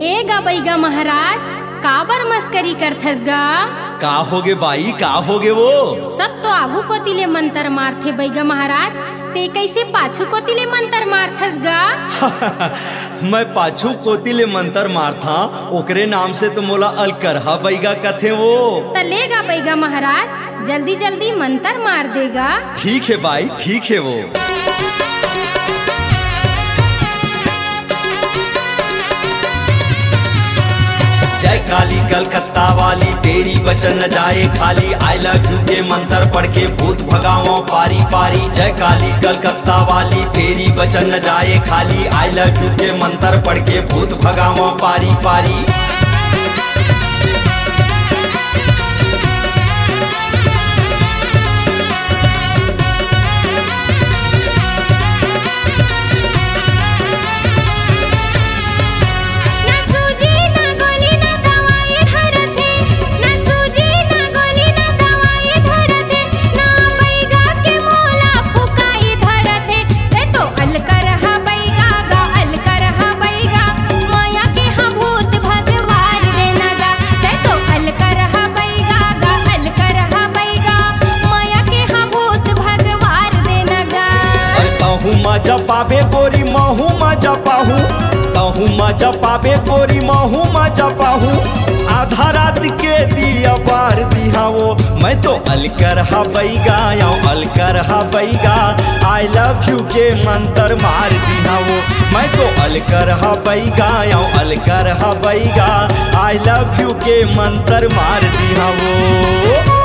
ए गा बैगा महाराज काबर मस्करी करथस गा। का होगे बाई का होगे वो सब तो आगू कोतिले मंतर मारथे बैगा महाराज, ते कैसे पाछू कोतिले मंतर मारथस गा। मैं पाछू कोतिले मंतर मारथा ओकरे नाम से तो मोला अलकरहा बैगा कथे वो। तलेगा बैगा महाराज जल्दी जल्दी मंतर मार देगा। ठीक है बाई ठीक है वो। जय काली कलकत्ता वाली तेरी वचन न जाए खाली, आई लव यू के मंत्र पढ़ के भूत भगाओ पारी पारी। जय काली कलकत्ता वाली तेरी वचन न जाए खाली, आई लव यू के मंत्र पढ़ के भूत भगाओ पारी पारी। मजा पाबे गोरी महू मजा पाहू, तहू मजा पाबे गोरी महू मजा पाहू। आधा रात के दिया बार दिहा वो, मैं तो अलकरहा बैगा अलकरहा बैगा। आई लव यू के मंत्र मार दिहा वो, मैं तो अलकरहा बैगा अलकरहा बैगा। आई लव यू के मंत्र मार दिहा वो।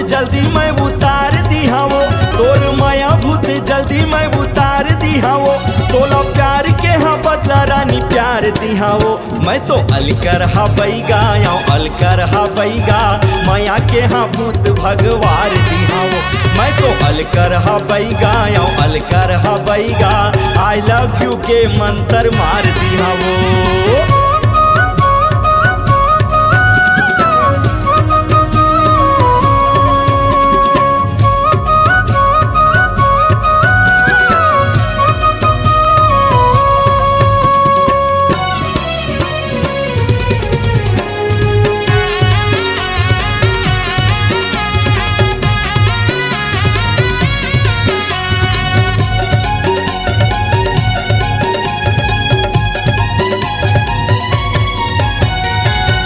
जल्दी मैं उतार दिहा वो, तोर माया भूत जल्दी मैं उतार दिहा वो। तोला प्यार के हाँ बदला रानी प्यार दिहा वो, मैं तो अलकरहा बैगा अलकरहा बैगा। माया के हाँ भूत भगवार दिहा वो, मैं तो अलकरहा बैगा अलकरहा बैगा। आई लव यू के मंत्र मार दिहा वो।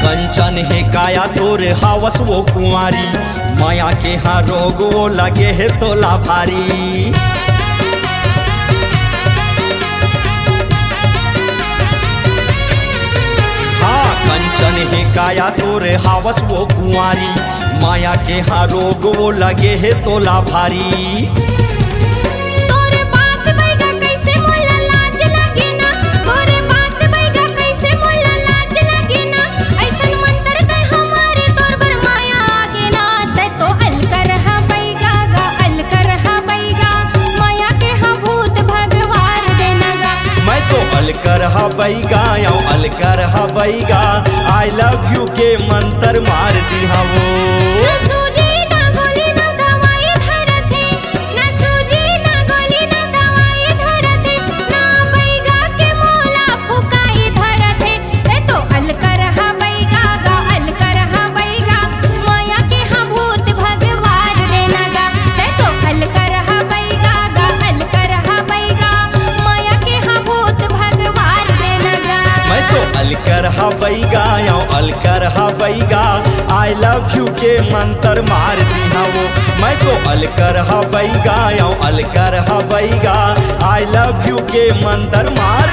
कंचन है काया तोर हावस वो कुंवारी, माया के हाँ रोग वो लगे है तोला भारी। हाँ कंचन है काया तोर हावस वो कुंवारी, माया के हाँ रोग वो लगे है तोला भारी। अलकरहा बैगा अलकरहा बैगा। आई लव यू के मंत्र मार दिहा वो। अलकरहा बैगा अलकरहा बैगा। आई लव यू के मंत्र मार दिया वो। मैं तो अलकर हबैगा, अलकर हबैगा, आई लव यू के मंत्र मार